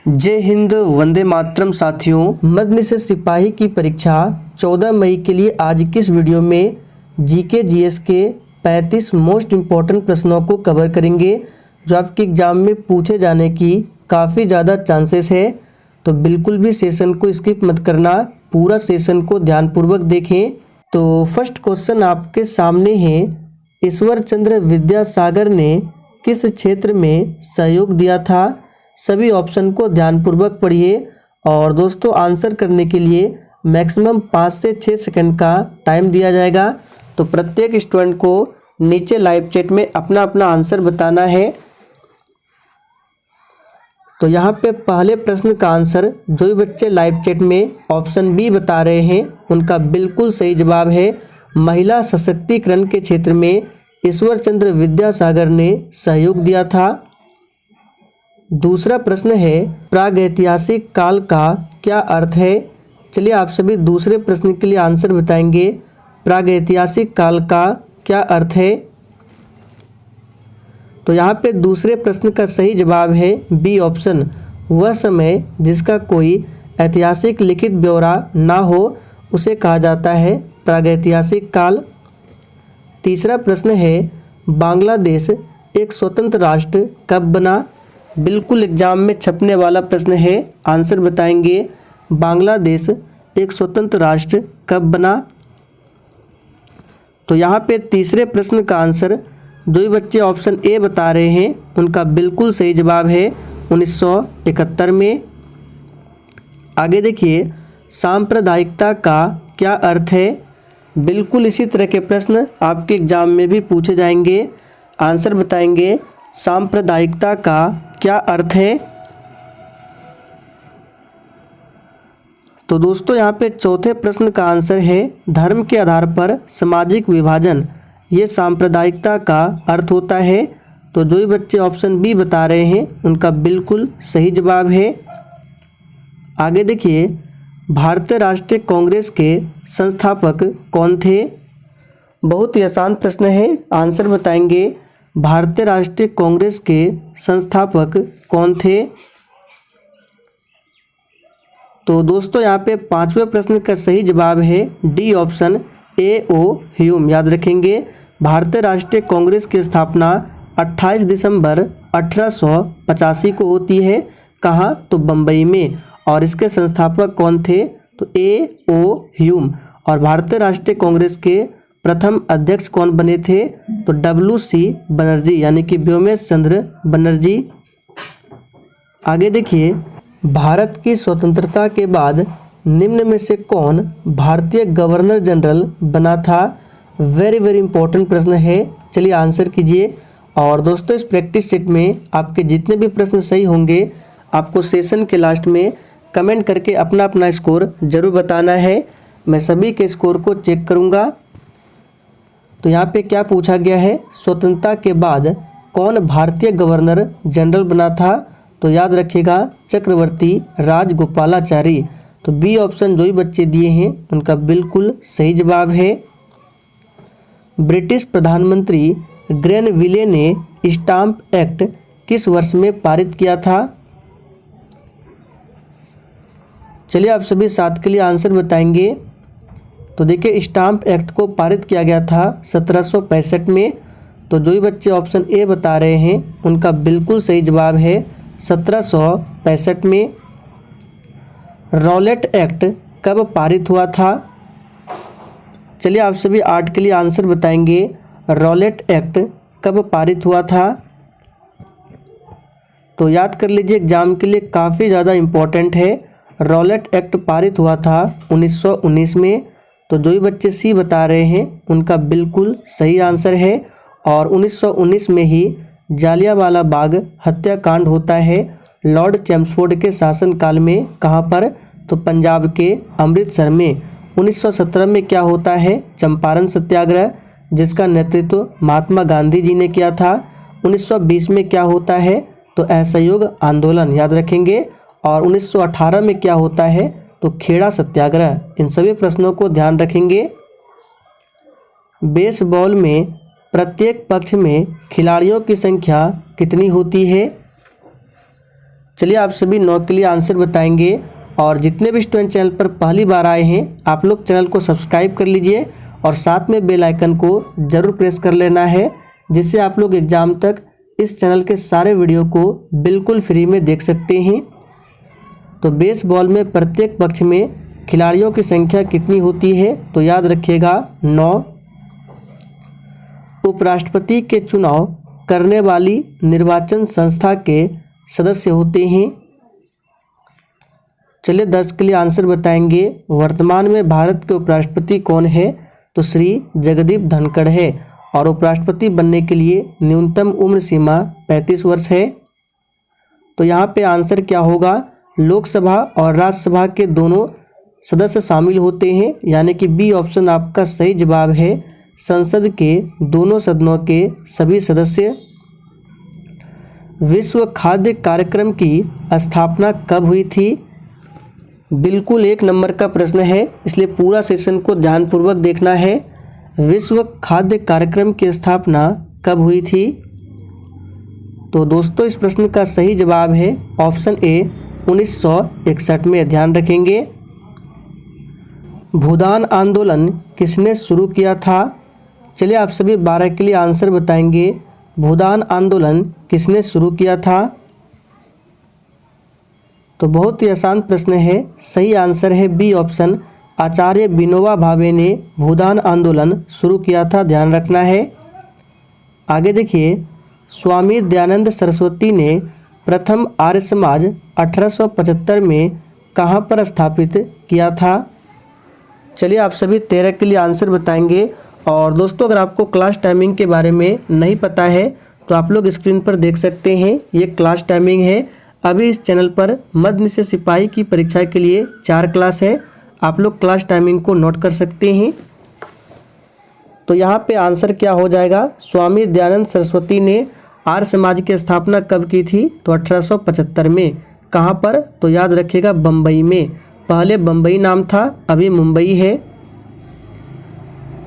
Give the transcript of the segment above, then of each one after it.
जय हिंद, वंदे मातरम। साथियों, मजलिस सिपाही की परीक्षा 14 मई के लिए आज किस वीडियो में जीके जीएस के 35 मोस्ट इम्पॉर्टेंट प्रश्नों को कवर करेंगे जो आपके एग्जाम में पूछे जाने की काफ़ी ज़्यादा चांसेस है। तो बिल्कुल भी सेशन को स्किप मत करना, पूरा सेशन को ध्यानपूर्वक देखें। तो फर्स्ट क्वेश्चन आपके सामने है, ईश्वर चंद्र विद्यासागर ने किस क्षेत्र में सहयोग दिया था? सभी ऑप्शन को ध्यानपूर्वक पढ़िए और दोस्तों आंसर करने के लिए मैक्सिमम 5 से 6 सेकंड का टाइम दिया जाएगा। तो प्रत्येक स्टूडेंट को नीचे लाइव चैट में अपना अपना आंसर बताना है। तो यहाँ पे पहले प्रश्न का आंसर जो भी बच्चे लाइव चैट में ऑप्शन बी बता रहे हैं उनका बिल्कुल सही जवाब है। महिला सशक्तिकरण के क्षेत्र में ईश्वर चंद्र विद्यासागर ने सहयोग दिया था। दूसरा प्रश्न है, प्रागैतिहासिक काल का क्या अर्थ है? चलिए आप सभी दूसरे प्रश्न के लिए आंसर बताएंगे। प्रागैतिहासिक काल का क्या अर्थ है? तो यहाँ पे दूसरे प्रश्न का सही जवाब है बी ऑप्शन, वह समय जिसका कोई ऐतिहासिक लिखित ब्यौरा ना हो उसे कहा जाता है प्रागैतिहासिक काल। तीसरा प्रश्न है, बांग्लादेश एक स्वतंत्र राष्ट्र कब बना? बिल्कुल एग्जाम में छपने वाला प्रश्न है, आंसर बताएंगे। बांग्लादेश एक स्वतंत्र राष्ट्र कब बना? तो यहाँ पे तीसरे प्रश्न का आंसर जो भी बच्चे ऑप्शन ए बता रहे हैं उनका बिल्कुल सही जवाब है 1971 में। आगे देखिए, सांप्रदायिकता का क्या अर्थ है? बिल्कुल इसी तरह के प्रश्न आपके एग्जाम में भी पूछे जाएंगे, आंसर बताएंगे। सांप्रदायिकता का क्या अर्थ है? तो दोस्तों यहाँ पे चौथे प्रश्न का आंसर है, धर्म के आधार पर सामाजिक विभाजन, ये सांप्रदायिकता का अर्थ होता है। तो जो भी बच्चे ऑप्शन बी बता रहे हैं उनका बिल्कुल सही जवाब है। आगे देखिए, भारतीय राष्ट्रीय कांग्रेस के संस्थापक कौन थे? बहुत ही आसान प्रश्न है, आंसर बताएंगे। भारतीय राष्ट्रीय कांग्रेस के संस्थापक कौन थे? तो दोस्तों यहाँ पे पांचवें प्रश्न का सही जवाब है डी ऑप्शन, ए ओ ह्यूम। याद रखेंगे, भारतीय राष्ट्रीय कांग्रेस की स्थापना 28 दिसंबर 1885 को होती है। कहाँ? तो बम्बई में। और इसके संस्थापक कौन थे? तो ए ओ ह्यूम। और भारतीय राष्ट्रीय कांग्रेस के प्रथम अध्यक्ष कौन बने थे? तो WC बनर्जी, यानी कि व्योमेश चंद्र बनर्जी। आगे देखिए, भारत की स्वतंत्रता के बाद निम्न में से कौन भारतीय गवर्नर जनरल बना था? वेरी वेरी इंपॉर्टेंट प्रश्न है, चलिए आंसर कीजिए। और दोस्तों इस प्रैक्टिस सेट में आपके जितने भी प्रश्न सही होंगे आपको सेशन के लास्ट में कमेंट करके अपना अपना स्कोर जरूर बताना है। मैं सभी के स्कोर को चेक करूँगा। तो यहाँ पे क्या पूछा गया है, स्वतंत्रता के बाद कौन भारतीय गवर्नर जनरल बना था? तो याद रखिएगा, चक्रवर्ती राजगोपालाचारी। तो बी ऑप्शन जो भी बच्चे दिए हैं उनका बिल्कुल सही जवाब है। ब्रिटिश प्रधानमंत्री ग्रेनविले ने स्टाम्प एक्ट किस वर्ष में पारित किया था? चलिए आप सभी साथ के लिए आंसर बताएंगे। तो देखिए, स्टाम्प एक्ट को पारित किया गया था 1765 में। तो जो भी बच्चे ऑप्शन ए बता रहे हैं उनका बिल्कुल सही जवाब है 1765 में। रॉलेट एक्ट कब पारित हुआ था? चलिए आप सभी 8 के लिए आंसर बताएंगे। रॉलेट एक्ट कब पारित हुआ था? तो याद कर लीजिए, एग्जाम के लिए काफ़ी ज़्यादा इम्पोर्टेंट है। रॉलेट एक्ट पारित हुआ था 1919 में। तो जो भी बच्चे सी बता रहे हैं उनका बिल्कुल सही आंसर है। और 1919 में ही जालियांवाला बाग हत्याकांड होता है लॉर्ड चैम्सफोर्ड के शासनकाल में। कहाँ पर? तो पंजाब के अमृतसर में। 1917 में क्या होता है? चंपारण सत्याग्रह, जिसका नेतृत्व महात्मा गांधी जी ने किया था। 1920 में क्या होता है? तो असहयोग आंदोलन, याद रखेंगे। और 1918 में क्या होता है? तो खेड़ा सत्याग्रह। इन सभी प्रश्नों को ध्यान रखेंगे। बेसबॉल में प्रत्येक पक्ष में खिलाड़ियों की संख्या कितनी होती है? चलिए आप सभी 9 के लिए आंसर बताएंगे। और जितने भी स्टूडेंट चैनल पर पहली बार आए हैं आप लोग चैनल को सब्सक्राइब कर लीजिए और साथ में बेल आइकन को ज़रूर प्रेस कर लेना है, जिससे आप लोग एग्ज़ाम तक इस चैनल के सारे वीडियो को बिल्कुल फ्री में देख सकते हैं। तो बेसबॉल में प्रत्येक पक्ष में खिलाड़ियों की संख्या कितनी होती है? तो याद रखिएगा 9। उपराष्ट्रपति के चुनाव करने वाली निर्वाचन संस्था के सदस्य होते हैं। चलिए 10 के लिए आंसर बताएंगे। वर्तमान में भारत के उपराष्ट्रपति कौन है? तो श्री जगदीप धनखड़ है और उपराष्ट्रपति बनने के लिए न्यूनतम उम्र सीमा 35 वर्ष है। तो यहाँ पे आंसर क्या होगा? लोकसभा और राज्यसभा के दोनों सदस्य शामिल होते हैं, यानी कि बी ऑप्शन आपका सही जवाब है। संसद के दोनों सदनों के सभी सदस्य। विश्व खाद्य कार्यक्रम की स्थापना कब हुई थी? बिल्कुल 1 नंबर का प्रश्न है, इसलिए पूरा सेशन को ध्यानपूर्वक देखना है। विश्व खाद्य कार्यक्रम की स्थापना कब हुई थी? तो दोस्तों इस प्रश्न का सही जवाब है ऑप्शन ए 1961 में। ध्यान रखेंगे। भूदान आंदोलन किसने शुरू किया था? चलिए आप सभी 12 के लिए आंसर बताएंगे। भूदान आंदोलन किसने शुरू किया था? तो बहुत ही आसान प्रश्न है, सही आंसर है बी ऑप्शन, आचार्य विनोबा भावे ने भूदान आंदोलन शुरू किया था। ध्यान रखना है। आगे देखिए, स्वामी दयानंद सरस्वती ने प्रथम आर्य समाज 1875 में कहाँ पर स्थापित किया था? चलिए आप सभी 13 के लिए आंसर बताएंगे। और दोस्तों अगर आपको क्लास टाइमिंग के बारे में नहीं पता है तो आप लोग स्क्रीन पर देख सकते हैं, ये क्लास टाइमिंग है। अभी इस चैनल पर मध्य निषेध सिपाही की परीक्षा के लिए 4 क्लास है, आप लोग क्लास टाइमिंग को नोट कर सकते हैं। तो यहाँ पे आंसर क्या हो जाएगा? स्वामी दयानंद सरस्वती ने आर्य समाज की स्थापना कब की थी? तो 1875 में। कहाँ पर? तो याद रखिएगा बम्बई में। पहले बम्बई नाम था, अभी मुंबई है।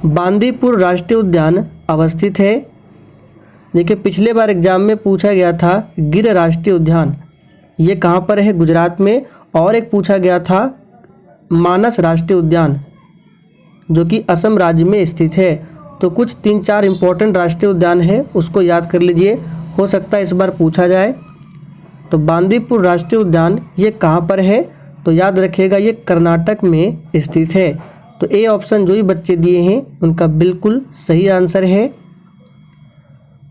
बांदीपुर राष्ट्रीय उद्यान अवस्थित है। देखिए पिछले बार एग्जाम में पूछा गया था गिर राष्ट्रीय उद्यान, ये कहाँ पर है? गुजरात में। और एक पूछा गया था मानस राष्ट्रीय उद्यान जो कि असम राज्य में स्थित है। तो कुछ 3-4 इम्पोर्टेंट राष्ट्रीय उद्यान है, उसको याद कर लीजिए, हो सकता है इस बार पूछा जाए। तो बांदीपुर राष्ट्रीय उद्यान ये कहाँ पर है? तो याद रखिएगा ये कर्नाटक में स्थित है। तो ए ऑप्शन जो ही बच्चे दिए हैं उनका बिल्कुल सही आंसर है।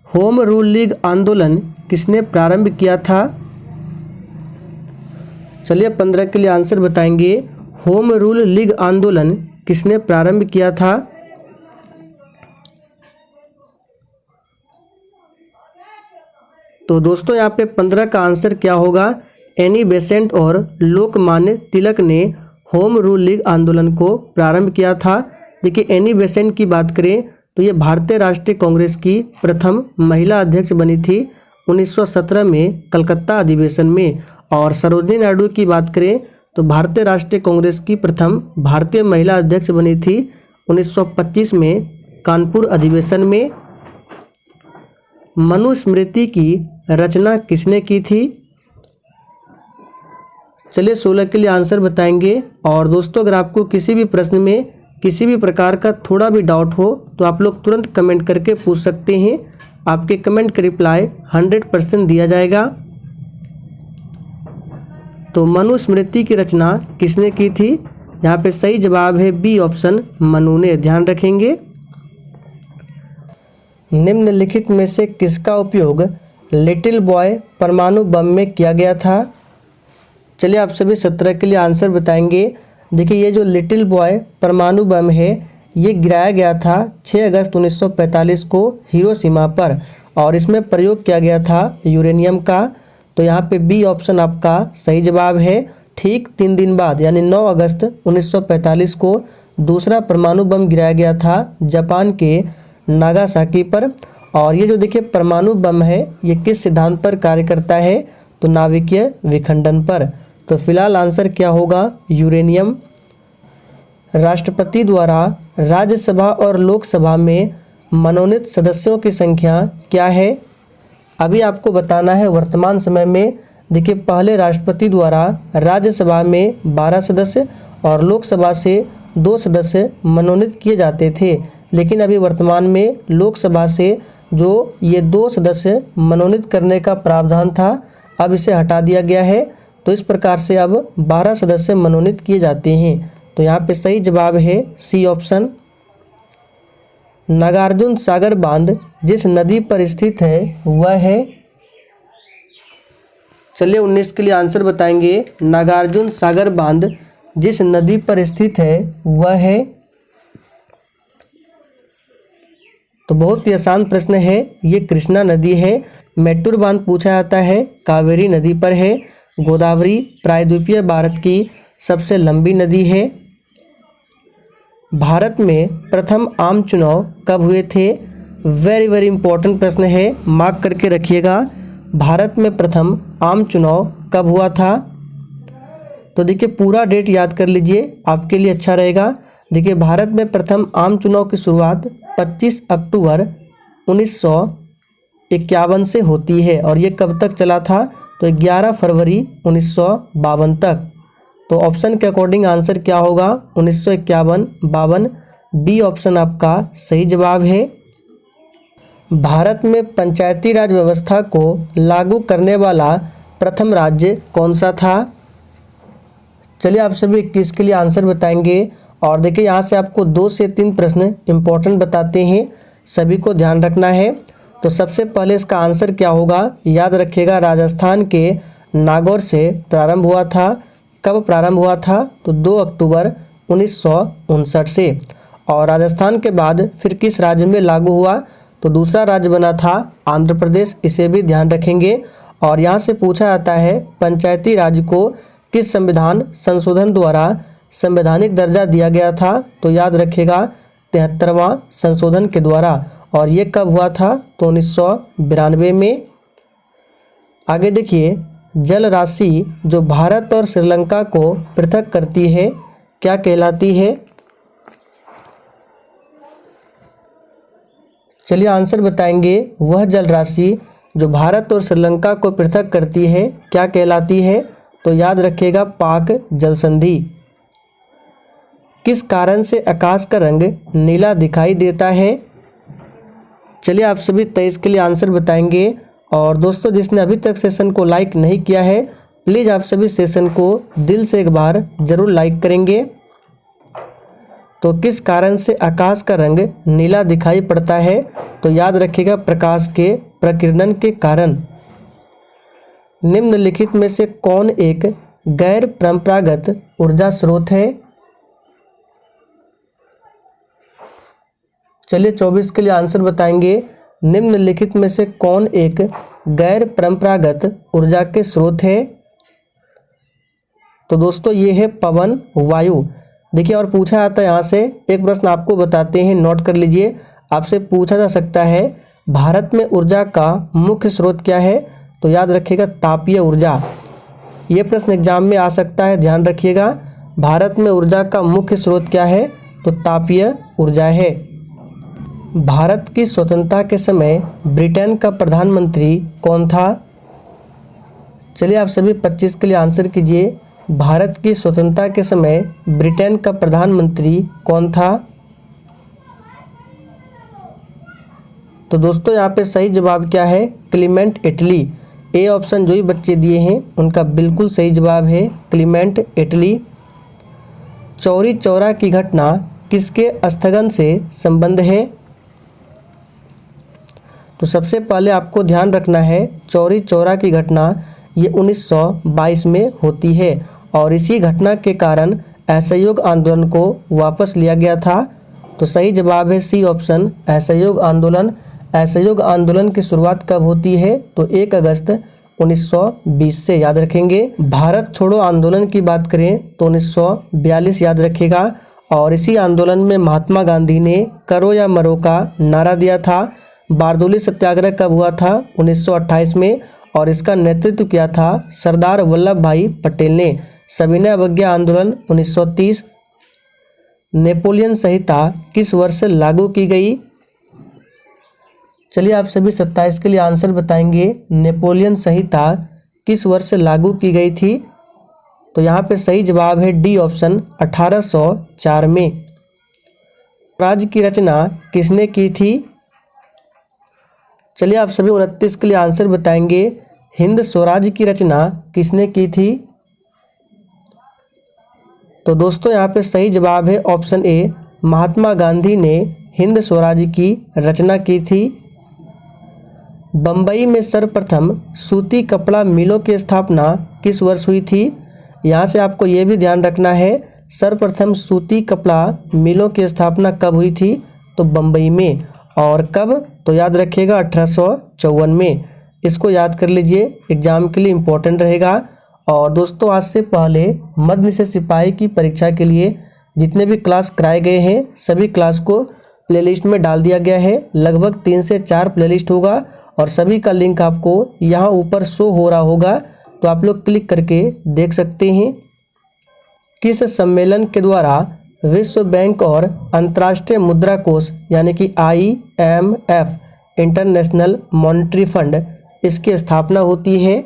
होम रूल लीग आंदोलन किसने प्रारंभ किया था? चलिए 15 के लिए आंसर बताएंगे। होम रूल लीग आंदोलन किसने प्रारंभ किया था? तो दोस्तों यहाँ पे 15 का आंसर क्या होगा? एनी बेसेंट और लोकमान्य तिलक ने होम रूल लीग आंदोलन को प्रारंभ किया था। देखिए एनी बेसेंट की बात करें तो ये भारतीय राष्ट्रीय कांग्रेस की प्रथम महिला अध्यक्ष बनी थी 1917 में कलकत्ता अधिवेशन में। और सरोजिनी नायडू की बात करें तो भारतीय राष्ट्रीय कांग्रेस की प्रथम भारतीय महिला अध्यक्ष बनी थी 1925 में कानपुर अधिवेशन में। मनुस्मृति की रचना किसने की थी? चलिए 16 के लिए आंसर बताएंगे। और दोस्तों अगर आपको किसी भी प्रश्न में किसी भी प्रकार का थोड़ा भी डाउट हो तो आप लोग तुरंत कमेंट करके पूछ सकते हैं, आपके कमेंट का रिप्लाई 100% दिया जाएगा। तो मनुस्मृति की रचना किसने की थी? यहाँ पे सही जवाब है बी ऑप्शन, मनु ने। ध्यान रखेंगे। निम्नलिखित में से किसका उपयोग लिटिल बॉय परमाणु बम में किया गया था? चलिए आप सभी 17 के लिए आंसर बताएंगे। देखिए ये जो लिटिल बॉय परमाणु बम है ये गिराया गया था 6 अगस्त 1945 को हिरोशिमा पर, और इसमें प्रयोग किया गया था यूरेनियम का। तो यहाँ पे बी ऑप्शन आपका सही जवाब है। ठीक 3 दिन बाद यानी 9 अगस्त 1945 को दूसरा परमाणु बम गिराया गया था जापान के नागासाकी पर। और ये जो देखिए परमाणु बम है ये किस सिद्धांत पर कार्य करता है? तो नाभिकीय विखंडन पर। तो फिलहाल आंसर क्या होगा? यूरेनियम। राष्ट्रपति द्वारा राज्यसभा और लोकसभा में मनोनीत सदस्यों की संख्या क्या है? अभी आपको बताना है वर्तमान समय में देखिए पहले राष्ट्रपति द्वारा राज्यसभा में 12 सदस्य और लोकसभा से 2 सदस्य मनोनीत किए जाते थे, लेकिन अभी वर्तमान में लोकसभा से जो ये 2 सदस्य मनोनीत करने का प्रावधान था, अब इसे हटा दिया गया है। तो इस प्रकार से अब 12 सदस्य मनोनीत किए जाते हैं। तो यहाँ पे सही जवाब है सी ऑप्शन। नागार्जुन सागर बांध जिस नदी पर स्थित है वह है, चलिए 19 के लिए आंसर बताएंगे। नागार्जुन सागर बांध जिस नदी पर स्थित है वह है, तो बहुत ही आसान प्रश्न है, ये कृष्णा नदी है। मेट्टूर बांध पूछा जाता है, कावेरी नदी पर है। गोदावरी प्रायद्वीपीय भारत की सबसे लंबी नदी है। भारत में प्रथम आम चुनाव कब हुए थे? वेरी वेरी इंपॉर्टेंट प्रश्न है, मार्क करके रखिएगा। भारत में प्रथम आम चुनाव कब हुआ था? तो देखिए पूरा डेट याद कर लीजिए, आपके लिए अच्छा रहेगा। देखिए भारत में प्रथम आम चुनाव की शुरुआत 25 अक्टूबर 1951 से होती है और ये कब तक चला था? तो 11 फरवरी 1952 तक। तो ऑप्शन के अकॉर्डिंग आंसर क्या होगा? 1951-52, बी ऑप्शन आपका सही जवाब है। भारत में पंचायती राज व्यवस्था को लागू करने वाला प्रथम राज्य कौन सा था? चलिए आप सभी 21 के लिए आंसर बताएंगे। और देखिए यहाँ से आपको 2 से 3 प्रश्न इंपॉर्टेंट बताते हैं, सभी को ध्यान रखना है। तो सबसे पहले इसका आंसर क्या होगा? याद रखिएगा, राजस्थान के नागौर से प्रारंभ हुआ था। कब प्रारंभ हुआ था? तो 2 अक्टूबर 1959 से। और राजस्थान के बाद फिर किस राज्य में लागू हुआ? तो दूसरा राज्य बना था आंध्र प्रदेश, इसे भी ध्यान रखेंगे। और यहाँ से पूछा जाता है पंचायती राज को किस संविधान संशोधन द्वारा संवैधानिक दर्जा दिया गया था? तो याद रखिएगा 73वां संशोधन के द्वारा। और ये कब हुआ था? तो 1992 में। आगे देखिए, जल राशि जो भारत और श्रीलंका को पृथक करती है क्या कहलाती है? चलिए आंसर बताएंगे। वह जल राशि जो भारत और श्रीलंका को पृथक करती है क्या कहलाती है? तो याद रखिएगा पाक जल संधि। किस कारण से आकाश का रंग नीला दिखाई देता है? चलिए आप सभी 23 के लिए आंसर बताएंगे। और दोस्तों जिसने अभी तक सेशन को लाइक नहीं किया है, प्लीज़ आप सभी सेशन को दिल से एक बार ज़रूर लाइक करेंगे। तो किस कारण से आकाश का रंग नीला दिखाई पड़ता है? तो याद रखिएगा प्रकाश के प्रकीर्णन के कारण। निम्नलिखित में से कौन एक गैर परंपरागत ऊर्जा स्रोत है? चलिए 24 के लिए आंसर बताएंगे। निम्नलिखित में से कौन एक गैर परंपरागत ऊर्जा के स्रोत है? तो दोस्तों ये है पवन वायु। देखिए और पूछा जाता है यहाँ से, एक प्रश्न आपको बताते हैं, नोट कर लीजिए। आपसे पूछा जा सकता है भारत में ऊर्जा का मुख्य स्रोत क्या है? तो याद रखिएगा तापीय ऊर्जा। ये प्रश्न एग्जाम में आ सकता है, ध्यान रखिएगा। भारत में ऊर्जा का मुख्य स्रोत क्या है? तो तापीय ऊर्जा है। भारत की स्वतंत्रता के समय ब्रिटेन का प्रधानमंत्री कौन था? चलिए आप सभी 25 के लिए आंसर कीजिए। भारत की स्वतंत्रता के समय ब्रिटेन का प्रधानमंत्री कौन था? तो दोस्तों यहाँ पे सही जवाब क्या है? Clement Italy. ए ऑप्शन जो ही बच्चे दिए हैं उनका बिल्कुल सही जवाब है क्लीमेंट इटली। चौरी चौरा की घटना किसके स्थगन से संबंध है? तो सबसे पहले आपको ध्यान रखना है चौरी चौरा की घटना ये 1922 में होती है और इसी घटना के कारण असहयोग आंदोलन को वापस लिया गया था। तो सही जवाब है सी ऑप्शन असहयोग आंदोलन। असहयोग आंदोलन की शुरुआत कब होती है? तो 1 अगस्त 1920 से, याद रखेंगे। भारत छोड़ो आंदोलन की बात करें तो 1942 याद रखिएगा। और इसी आंदोलन में महात्मा गांधी ने करो या मरो का नारा दिया था। बारदोली सत्याग्रह कब हुआ था? 1928 में। और इसका नेतृत्व किया था सरदार वल्लभ भाई पटेल ने। सविनय अवज्ञा आंदोलन 1930। नेपोलियन संहिता किस वर्ष लागू की गई? चलिए आप सभी 27 के लिए आंसर बताएंगे। नेपोलियन संहिता किस वर्ष लागू की गई थी? तो यहाँ पे सही जवाब है डी ऑप्शन 1804 में। स्वराज की रचना किसने की थी? चलिए आप सभी 29 के लिए आंसर बताएंगे। हिंद स्वराज की रचना किसने की थी? तो दोस्तों यहाँ पे सही जवाब है ऑप्शन ए, महात्मा गांधी ने हिंद स्वराज की रचना की थी। बम्बई में सर्वप्रथम सूती कपड़ा मिलों की स्थापना किस वर्ष हुई थी? यहाँ से आपको ये भी ध्यान रखना है, सर्वप्रथम सूती कपड़ा मिलों की स्थापना कब हुई थी? तो बम्बई में। और कब? तो याद रखिएगा 1854 में। इसको याद कर लीजिए, एग्जाम के लिए इम्पोर्टेंट रहेगा। और दोस्तों आज से पहले मध्य निषेध सिपाही की परीक्षा के लिए जितने भी क्लास कराए गए हैं सभी क्लास को प्लेलिस्ट में डाल दिया गया है। लगभग 3 से 4 प्लेलिस्ट होगा और सभी का लिंक आपको यहाँ ऊपर शो हो रहा होगा, तो आप लोग क्लिक करके देख सकते हैं। किस सम्मेलन के द्वारा विश्व बैंक और अंतर्राष्ट्रीय मुद्रा कोष यानी कि IMF इंटरनेशनल मॉनेटरी फंड इसकी स्थापना होती है?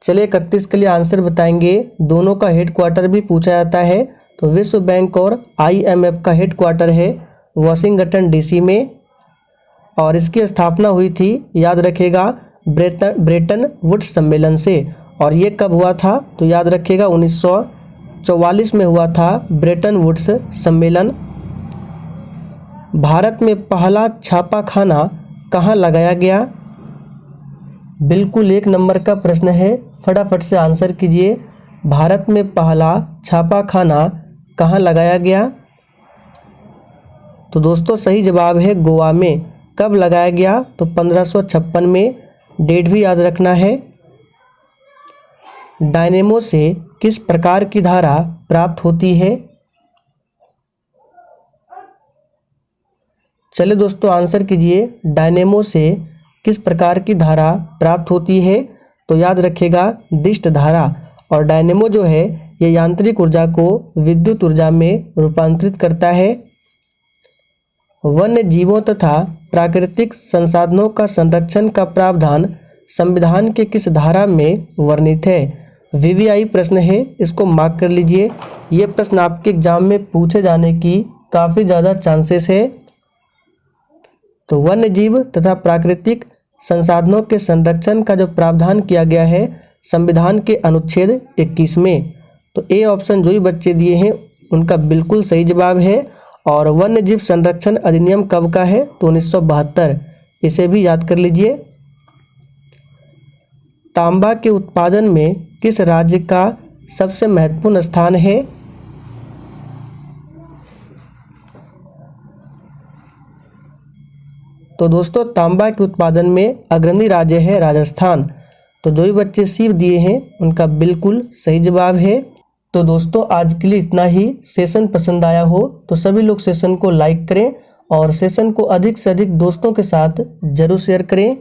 चलिए 31 के लिए आंसर बताएंगे। दोनों का हेडक्वार्टर भी पूछा जाता है। तो विश्व बैंक और IMF का हेडक्वार्टर है वाशिंगटन DC में और इसकी स्थापना हुई थी, याद रखिएगा, ब्रेटन वुड्स सम्मेलन से। और ये कब हुआ था? तो याद रखिएगा 1944 में हुआ था ब्रेटन वुड्स सम्मेलन। भारत में पहला छापाखाना कहाँ लगाया गया? बिल्कुल 1 नंबर का प्रश्न है, फटाफट से आंसर कीजिए। भारत में पहला छापाखाना कहाँ लगाया गया? तो दोस्तों सही जवाब है गोवा में। कब लगाया गया? तो 1556 में। डेट भी याद रखना है। डायनेमो से किस प्रकार की धारा प्राप्त होती है? चलिए दोस्तों आंसर कीजिए, डायनेमो से किस प्रकार की धारा प्राप्त होती है? तो याद रखिएगा दिष्ट धारा। और डायनेमो जो है ये यांत्रिक ऊर्जा को विद्युत ऊर्जा में रूपांतरित करता है। वन्य जीवों तथा प्राकृतिक संसाधनों का संरक्षण का प्रावधान संविधान के किस धारा में वर्णित है? VVI प्रश्न है, इसको मार्क कर लीजिए। ये प्रश्न आपके एग्जाम में पूछे जाने की काफ़ी ज़्यादा चांसेस है। तो वन्य जीव तथा प्राकृतिक संसाधनों के संरक्षण का जो प्रावधान किया गया है संविधान के अनुच्छेद 21 में। तो ए ऑप्शन जो भी बच्चे दिए हैं उनका बिल्कुल सही जवाब है। और वन्य जीव संरक्षण अधिनियम कब का है? तो 1972। इसे भी याद कर लीजिए। तांबा के उत्पादन में किस राज्य का सबसे महत्वपूर्ण स्थान है? तो दोस्तों तांबा के उत्पादन में अग्रणी राज्य है राजस्थान। तो जो भी बच्चे सी दिए हैं उनका बिल्कुल सही जवाब है। तो दोस्तों आज के लिए इतना ही। सेशन पसंद आया हो तो सभी लोग सेशन को लाइक करें और सेशन को अधिक से अधिक दोस्तों के साथ जरूर शेयर करें।